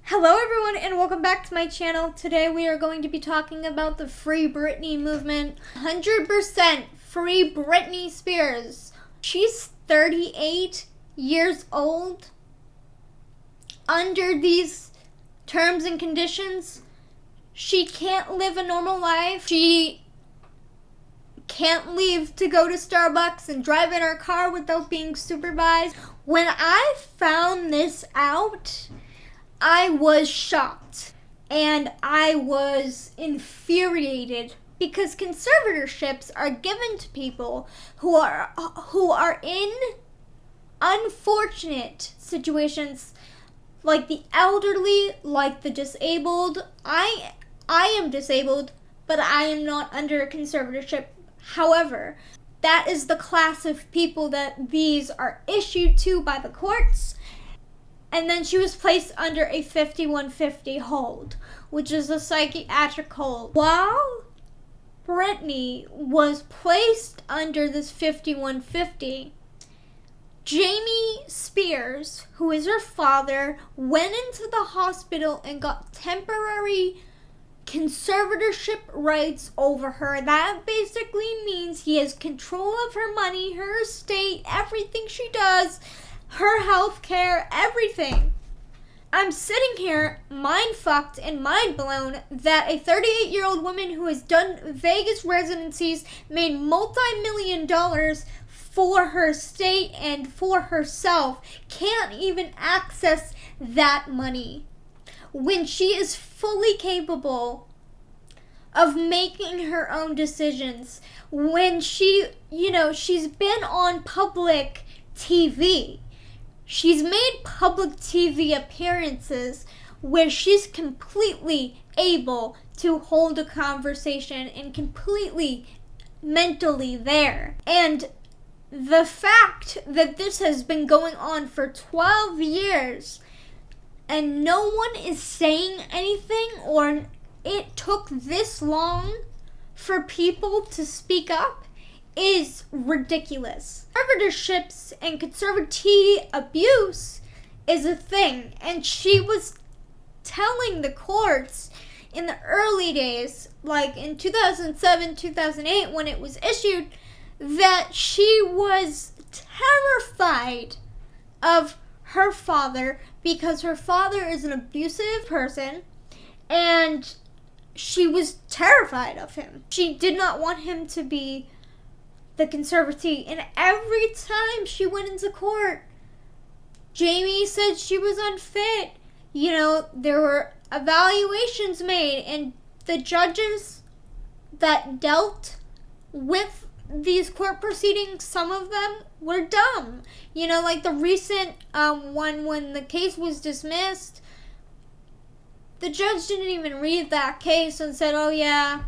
Hello everyone and welcome back to my channel. Today we are going to be talking about the Free Britney movement. 100% Free Britney Spears. She's 38 years old. Under these terms and conditions, she can't live a normal life. She can't leave to go to Starbucks and drive in her car without being supervised. When I found this out, I was shocked and I was infuriated because conservatorships are given to people who are in unfortunate situations, like the elderly, like the disabled. I am disabled, but I am not under a conservatorship. However, that is the class of people that these are issued to by the courts. And then she was placed under a 5150 hold, which is a psychiatric hold. While Britney was placed under this 5150, Jamie Spears, who is her father, went into the hospital and got temporary conservatorship rights over her. That basically means he has control of her money, her estate, everything she does, her health care, everything. I'm sitting here mind-fucked and mind-blown that a 38-year-old woman who has done Vegas residencies, made multi-million dollars for her estate and for herself, can't even access that money when she is fully capable of making her own decisions. When she's been on public TV. She's made public TV appearances where she's completely able to hold a conversation and completely mentally there. And the fact that this has been going on for 12 years and no one is saying anything, or it took this long for people to speak up, is ridiculous. Conservatorships and conservatee abuse is a thing, and she was telling the courts in the early days, like in 2007, 2008, when it was issued, that she was terrified of her father because her father is an abusive person, and she was terrified of him. She did not want him to be the conservatee, and every time she went into court, Jamie said she was unfit. There were evaluations made, and the judges that dealt with these court proceedings, some of them were dumb. Like the recent one when the case was dismissed, the judge didn't even read that case and said, oh yeah,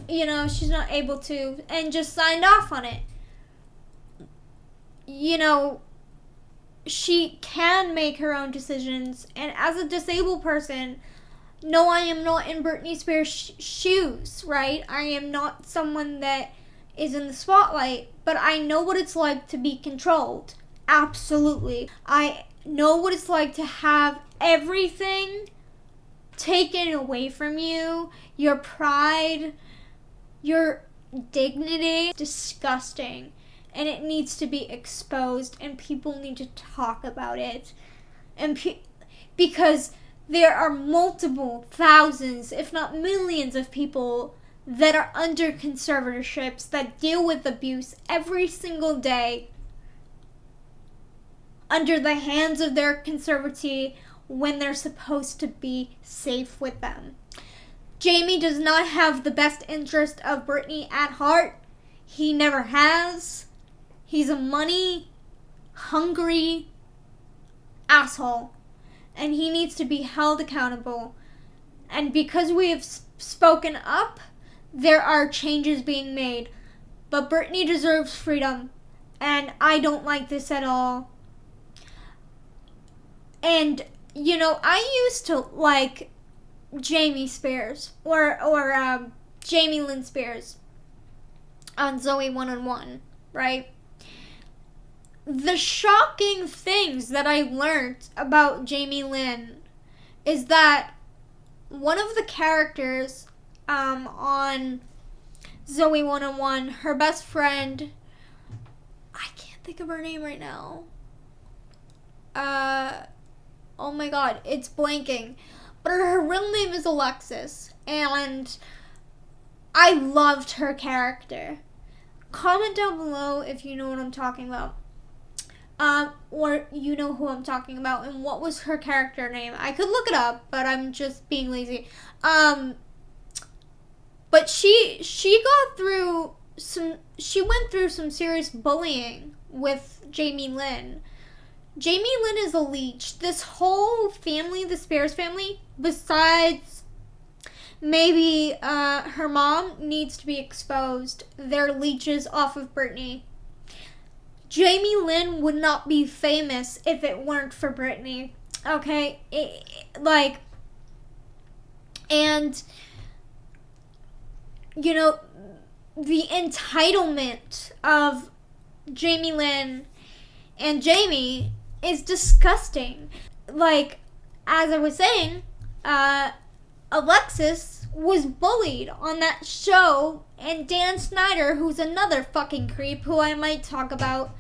she's not able to, and just signed off on it. She can make her own decisions, and as a disabled person, no, I am not in Britney Spears' shoes, right? I am not someone that is in the spotlight, but I know what it's like to be controlled. Absolutely. I know what it's like to have everything taken away from you, your pride, your dignity. Disgusting, and it needs to be exposed, and people need to talk about it, and because there are multiple thousands, if not millions, of people that are under conservatorships that deal with abuse every single day under the hands of their conservatee when they're supposed to be safe with them. Jamie does not have the best interest of Britney at heart. He never has. He's a money-hungry asshole, and he needs to be held accountable. And because we have spoken up, there are changes being made. But Britney deserves freedom, and I don't like this at all. And, I used to like Jamie Spears or Jamie Lynn Spears on Zoe 1-on-1, right? The shocking things that I learned about Jamie Lynn is that one of the characters on Zoe 101, her best friend, I can't think of her name right now. Oh my god, it's blanking. But her real name is Alexis, and I loved her character. Comment down below if you know what I'm talking about. Or you know who I'm talking about, and what was her character name. I could look it up, but I'm just being lazy. But she went through some serious bullying with Jamie Lynn. Jamie Lynn is a leech. This whole family, the Spears family, besides maybe her mom, needs to be exposed. They're leeches off of Britney. Jamie Lynn would not be famous if it weren't for Britney. Okay? And, you know, the entitlement of Jamie Lynn and Jamie is disgusting. Like, as I was saying, Alexis was bullied on that show, and Dan Snyder, who's another fucking creep who I might talk about,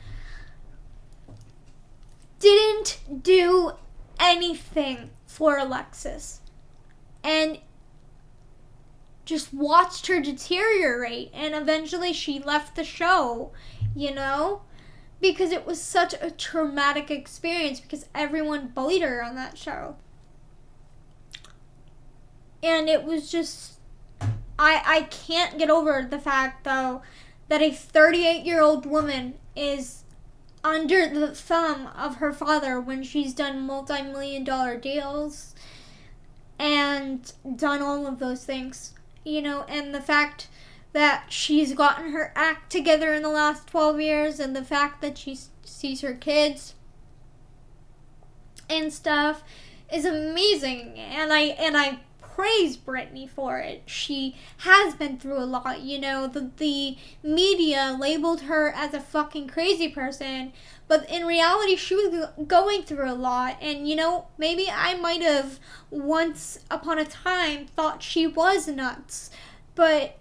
didn't do anything for Alexis and just watched her deteriorate, and eventually she left the show, you know, because it was such a traumatic experience because everyone bullied her on that show. And it was just, I can't get over the fact, though, that a 38-year-old woman is under the thumb of her father when she's done multi-million-dollar deals and done all of those things, you know, and the fact that she's gotten her act together in the last 12 years, and the fact that she sees her kids and stuff is amazing, and I praise Britney for it. She has been through a lot, you know. The media labeled her as a fucking crazy person, but in reality she was going through a lot, and you know, maybe I might have once upon a time thought she was nuts, but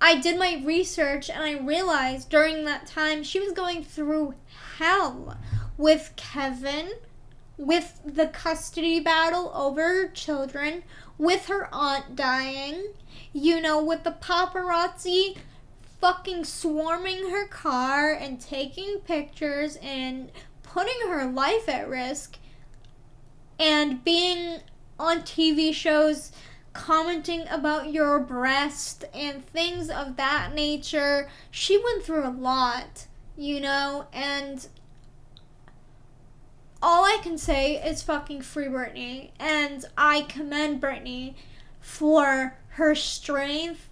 I did my research and I realized during that time she was going through hell with Kevin, with the custody battle over her children, with her aunt dying, you know, with the paparazzi fucking swarming her car and taking pictures and putting her life at risk, and being on TV shows commenting about your breast and things of that nature. She went through a lot, you know, and all I can say is fucking free Britney, and I commend Britney for her strength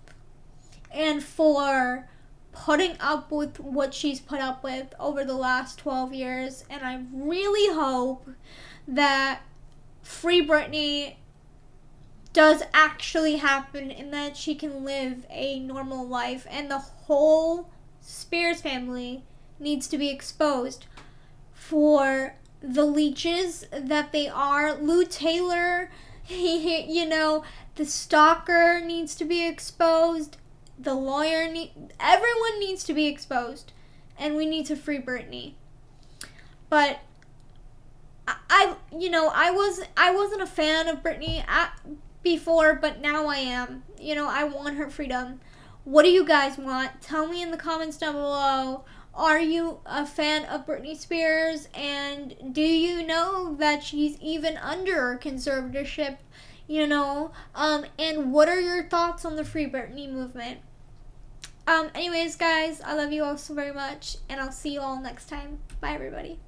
and for putting up with what she's put up with over the last 12 years, and I really hope that free Britney does actually happen and that she can live a normal life, and the whole Spears family needs to be exposed for the leeches that they are. Lou Taylor, you know, the stalker needs to be exposed. The lawyer, everyone needs to be exposed, and we need to free Britney. But I wasn't a fan of Britney before, but now I am. You know, I want her freedom. What do you guys want? Tell me in the comments down below. Are you a fan of Britney Spears? And do you know that she's even under a conservatorship? You know, and what are your thoughts on the Free Britney movement? Anyways, guys, I love you all so very much, and I'll see you all next time. Bye, everybody.